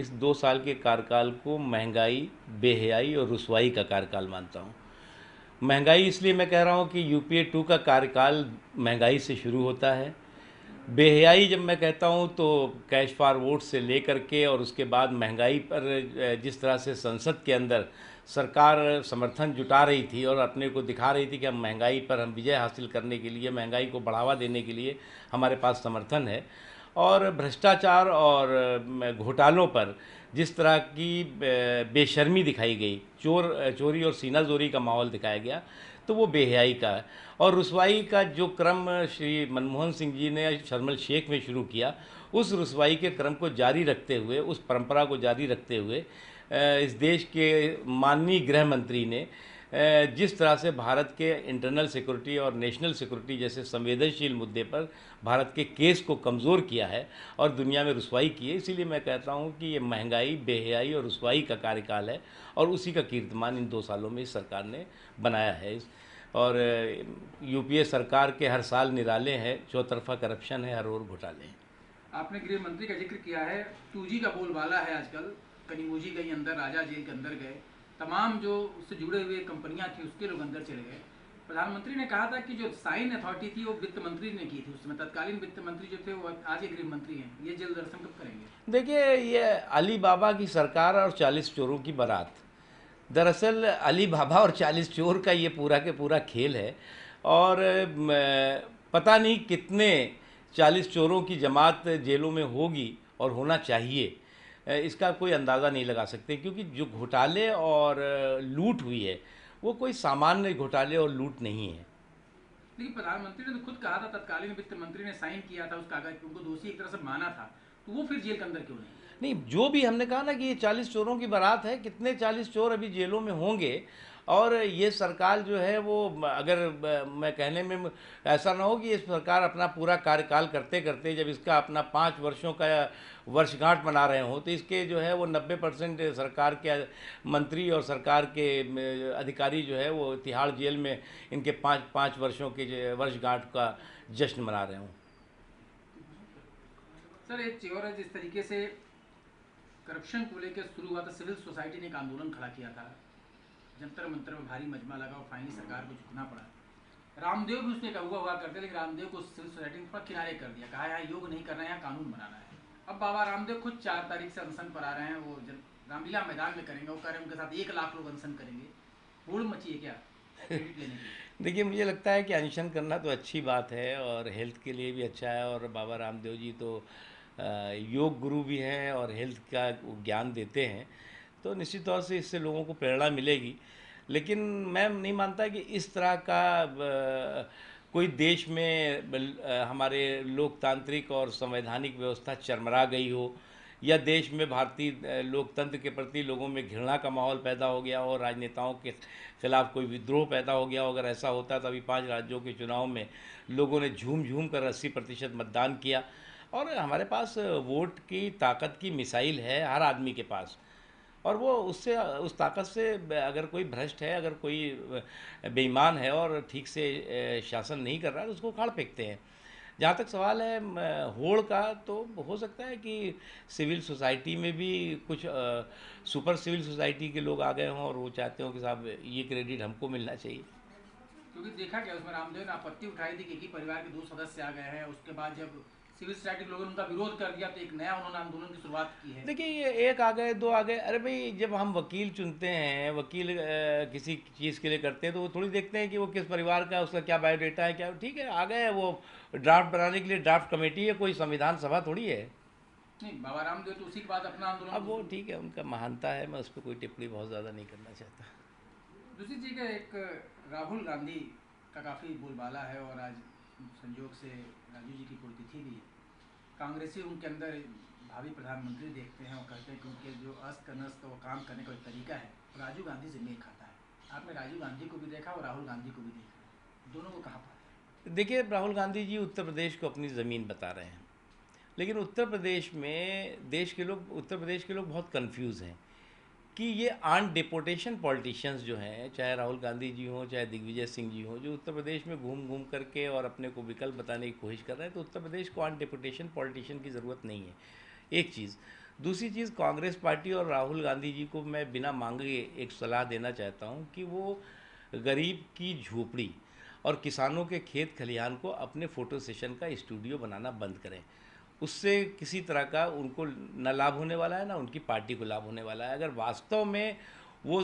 इस 2 साल के कार्यकाल को महंगाई, बेहयाई और रुसवाई का कार्यकाल मानता हूँ। महंगाई इसलिए मैं कह रहा हूँ कि यूपीए 2 का कार्यकाल महंगाई से शुरू होता है। बेहयाई जब मैं कहता हूँ तो कैश फॉर वोट से लेकर के और उसके बाद महंगाई पर जिस तरह से संसद के अंदर सरकार समर्थन जुटा रही थी और अपने को दिखा रही थी कि हम महंगाई पर हम विजय हासिल करने के लिए, महंगाई को बढ़ावा देने के लिए हमारे पास समर्थन है। और भ्रष्टाचार और घोटालों पर जिस तरह की बेशर्मी दिखाई गई, चोरी और सीनाजोरी का माहौल दिखाया गया, तो वो बेहयाई का है। और रुसवाई का जो क्रम श्री मनमोहन सिंह जी ने शर्म शेख में शुरू किया, उस रुसवाई के क्रम को जारी रखते हुए, उस परंपरा को जारी रखते हुए इस देश के माननीय गृह मंत्री ने जिस तरह से भारत के इंटरनल सिक्योरिटी और नेशनल सिक्योरिटी जैसे संवेदनशील मुद्दे पर भारत के केस को कमज़ोर किया है और दुनिया में रुसवाई की है, इसीलिए मैं कहता हूँ कि ये महंगाई, बेहयाई और रुसवाई का कार्यकाल है और उसी का कीर्तिमान इन 2 सालों में इस सरकार ने बनाया है। और यूपीए सरकार के हर साल निराले हैं, चौतरफा करप्शन है, हर ओर घोटाले हैं। आपने गृह मंत्री का जिक्र किया है, 2G का बोलबाला है आजकल। कनिमोझी गई अंदर, राजा जेल के अंदर गए, तमाम जो उससे जुड़े हुए कंपनियां थी उसके लोग अंदर चले गए। प्रधानमंत्री ने कहा था कि जो साइन अथॉरिटी थी वो वित्त मंत्री ने की थी, उसमें तत्कालीन वित्त मंत्री जो थे वो आज के गृह मंत्री हैं। ये जेल दर्शन कब करेंगे? देखिए, ये अली बाबा की सरकार और 40 चोरों की बारात, दरअसल अली बाबा और 40 चोर का ये पूरा के पूरा खेल है। और पता नहीं कितने 40 चोरों की जमात जेलों में होगी और होना चाहिए, इसका कोई अंदाज़ा नहीं लगा सकते, क्योंकि जो घोटाले और लूट हुई है वो कोई सामान्य घोटाले और लूट नहीं है। लेकिन प्रधानमंत्री ने तो खुद कहा था, तत्कालीन वित्त मंत्री ने साइन किया था उस कागज, उनको दोषी एक तरह से माना था, तो वो फिर जेल के अंदर क्यों नहीं? नहीं, जो भी हमने कहा ना कि ये 40 चोरों की बारात है, कितने 40 चोर अभी जेलों में होंगे। और ये सरकार जो है वो अगर मैं कहने में ऐसा ना हो कि ये सरकार अपना पूरा कार्यकाल करते करते जब इसका अपना 5 वर्षों का वर्षगांठ मना रहे हों, तो इसके जो है वो 90% सरकार के मंत्री और सरकार के अधिकारी जो है वो तिहाड़ जेल में इनके 5 वर्षों के वर्षगांठ का जश्न मना रहे हों। सर एक चीज और है, जिस तरीके से करप्शन को लेकर शुरू हुआ था, सिविल सोसाइटी ने एक आंदोलन खड़ा किया था, जंतर मंतर में भारी मजमा लगा और फाइनली सरकार को झुकना पड़ा। रामदेव भी उसमें एक अगुआ हुआ करते, लेकिन रामदेव को सिविल सोसाइटी ने थोड़ा किनारे कर दिया, कहा यहाँ योग नहीं करना है, यहाँ कानून बनाना है। अब बाबा रामदेव खुद 4 तारीख से अनशन पर आ रहे हैं, वो रामलीला मैदान में करेंगे, वो कह रहे हैं उनके साथ 1 लाख लोग अनशन करेंगे। भूड़ मची है क्या क्रेडिट लेने की? देखिए, मुझे लगता है कि अनशन करना तो अच्छी बात है और हेल्थ के लिए भी अच्छा है। और बाबा रामदेव जी तो योग गुरु भी हैं और हेल्थ का ज्ञान देते हैं, तो निश्चित तौर से इससे लोगों को प्रेरणा मिलेगी। लेकिन मैं नहीं मानता कि इस तरह का कोई देश में हमारे लोकतांत्रिक और संवैधानिक व्यवस्था चरमरा गई हो, या देश में भारतीय लोकतंत्र के प्रति लोगों में घृणा का माहौल पैदा हो गया हो, राजनेताओं के खिलाफ कोई विद्रोह पैदा हो गया हो। अगर ऐसा होता तो अभी 5 राज्यों के चुनाव में लोगों ने झूम झूम कर 80% मतदान किया। और हमारे पास वोट की ताकत की मिसाइल है हर आदमी के पास, और वो उससे उस ताकत से अगर कोई भ्रष्ट है, अगर कोई बेईमान है और ठीक से शासन नहीं कर रहा है, तो उसको उखाड़ फेंकते हैं। जहाँ तक सवाल है होड़ का, तो हो सकता है कि सिविल सोसाइटी में भी कुछ सुपर सिविल सोसाइटी के लोग आ गए हों और वो चाहते हो कि साहब ये क्रेडिट हमको मिलना चाहिए। क्योंकि देखा गया उसमें रामदेव ने आपत्ति उठाई थी कि एक ही परिवार के 2 सदस्य आ गए हैं, उसके बाद जब सिविल सोसाइटी के लोगों ने उनका विरोध कर दिया तो एक नया उन्होंने आंदोलन की शुरुआत की है। देखिए, ये एक आ गए, 2 आ गए, अरे भाई जब हम वकील चुनते हैं, वकील किसी चीज़ के लिए करते हैं, तो वो थोड़ी देखते हैं कि वो किस परिवार का है, उसका क्या बायोडेटा है, क्या, ठीक है आ गए वो ड्राफ्ट बनाने के लिए। ड्राफ्ट कमेटी है, कोई संविधान सभा थोड़ी है। नहीं, बाबा रामदेव तो उसी के बाद अपना अब आंदोलन वो शुरू। ठीक है, उनका महानता है, मैं उस पर कोई टिप्पणी बहुत ज़्यादा नहीं करना चाहता। दूसरी चीज़ है, एक राहुल गांधी का काफ़ी बोलबाला है और आज संयोग से राजीव जी की पुण्यतिथि भी है। कांग्रेसी उनके अंदर भावी प्रधानमंत्री देखते हैं और कहते हैं कि उनके जो अस्त नस्त वो काम करने का एक तरीका है राजीव गांधी से मेल खाता है। आपने राजीव गांधी को भी देखा और राहुल गांधी को भी देखा, दोनों को कहाँ पाते हैं? देखिए, राहुल गांधी जी उत्तर प्रदेश को अपनी ज़मीन बता रहे हैं, लेकिन उत्तर प्रदेश में उत्तर प्रदेश के लोग बहुत कंफ्यूज हैं कि ये आन डिपोटेशन पॉलिटिशियंस जो हैं, चाहे राहुल गांधी जी हों, चाहे दिग्विजय सिंह जी हों, जो उत्तर प्रदेश में घूम घूम करके और अपने को विकल्प बताने की कोशिश कर रहे हैं, तो उत्तर प्रदेश को आन डिपोटेशन पॉलिटिशियन की ज़रूरत नहीं है, एक चीज़। दूसरी चीज़, कांग्रेस पार्टी और राहुल गांधी जी को मैं बिना मांगे एक सलाह देना चाहता हूं कि वो गरीब की झोपड़ी और किसानों के खेत खलिहान को अपने फ़ोटो सेशन का स्टूडियो बनाना बंद करें। उससे किसी तरह का उनको न लाभ होने वाला है, ना उनकी पार्टी को लाभ होने वाला है। अगर वास्तव में वो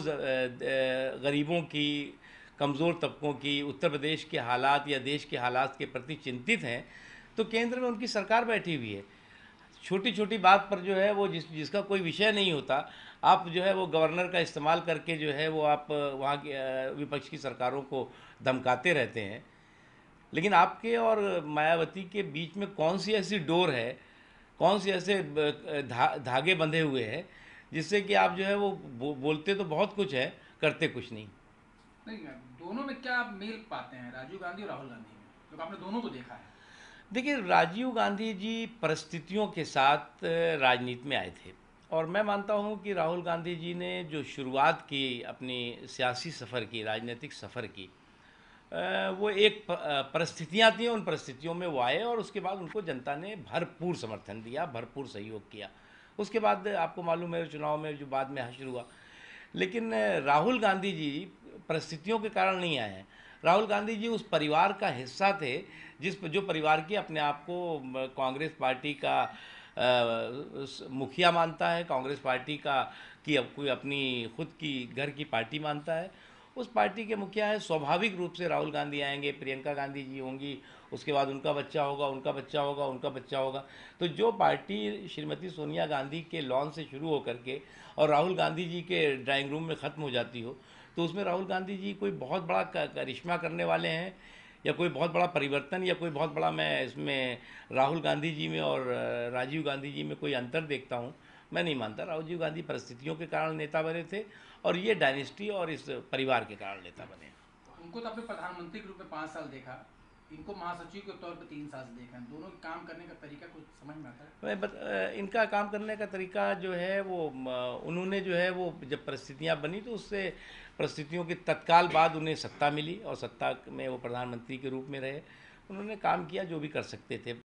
गरीबों की, कमज़ोर तबकों की, उत्तर प्रदेश के हालात या देश के हालात के प्रति चिंतित हैं, तो केंद्र में उनकी सरकार बैठी हुई है। छोटी छोटी बात पर जो है वो जिसका कोई विषय नहीं होता, आप जो है वो गवर्नर का इस्तेमाल करके जो है वो आप वहाँ की विपक्ष की सरकारों को धमकाते रहते हैं। लेकिन आपके और मायावती के बीच में कौन सी ऐसी डोर है, कौन से ऐसे धागे बंधे हुए हैं जिससे कि आप जो है वो बोलते तो बहुत कुछ है, करते कुछ नहीं। नहीं, दोनों में क्या आप मेल पाते हैं, राजीव गांधी और राहुल गांधी में, क्योंकि आपने दोनों को देखा है? देखिए, राजीव गांधी जी परिस्थितियों के साथ राजनीति में आए थे, और मैं मानता हूं कि राहुल गांधी जी ने जो शुरुआत की अपनी सियासी सफ़र की, राजनीतिक सफ़र की, वो एक परिस्थितियां थी, उन परिस्थितियों में वो आए और उसके बाद उनको जनता ने भरपूर समर्थन दिया, भरपूर सहयोग किया। उसके बाद आपको मालूम है चुनाव में जो बाद में हश्र हुआ। लेकिन राहुल गांधी जी परिस्थितियों के कारण नहीं आए हैं। राहुल गांधी जी उस परिवार का हिस्सा थे जो परिवार की अपने आप को कांग्रेस पार्टी का मुखिया मानता है, कांग्रेस पार्टी का की अब कोई अपनी खुद की घर की पार्टी मानता है। उस पार्टी के मुखिया है, स्वाभाविक रूप से राहुल गांधी आएंगे, प्रियंका गांधी जी होंगी, उसके बाद उनका बच्चा होगा, उनका बच्चा होगा, उनका बच्चा होगा। तो जो पार्टी श्रीमती सोनिया गांधी के लॉन से शुरू होकर के और राहुल गांधी जी के ड्राइंग रूम में ख़त्म हो जाती हो, तो उसमें राहुल गांधी जी कोई बहुत बड़ा करिश्मा करने वाले हैं या कोई बहुत बड़ा परिवर्तन या कोई बहुत बड़ा, मैं इसमें राहुल गांधी जी में और राजीव गांधी जी में कोई अंतर देखता हूँ? मैं नहीं मानता। राजीव गांधी परिस्थितियों के कारण नेता बने थे और ये डायनेस्टी और इस परिवार के कारण नेता बने। उनको तो आपने प्रधानमंत्री के रूप में 5 साल देखा, इनको महासचिव के तौर पर 3 साल से देखा है। दोनों के काम करने का तरीका कुछ समझ में आता है? इनका काम करने का तरीका जो है वो उन्होंने जो है वो जब परिस्थितियां बनी तो उससे परिस्थितियों के तत्काल बाद उन्हें सत्ता मिली और सत्ता में वो प्रधानमंत्री के रूप में रहे। उन्होंने काम किया जो भी कर सकते थे।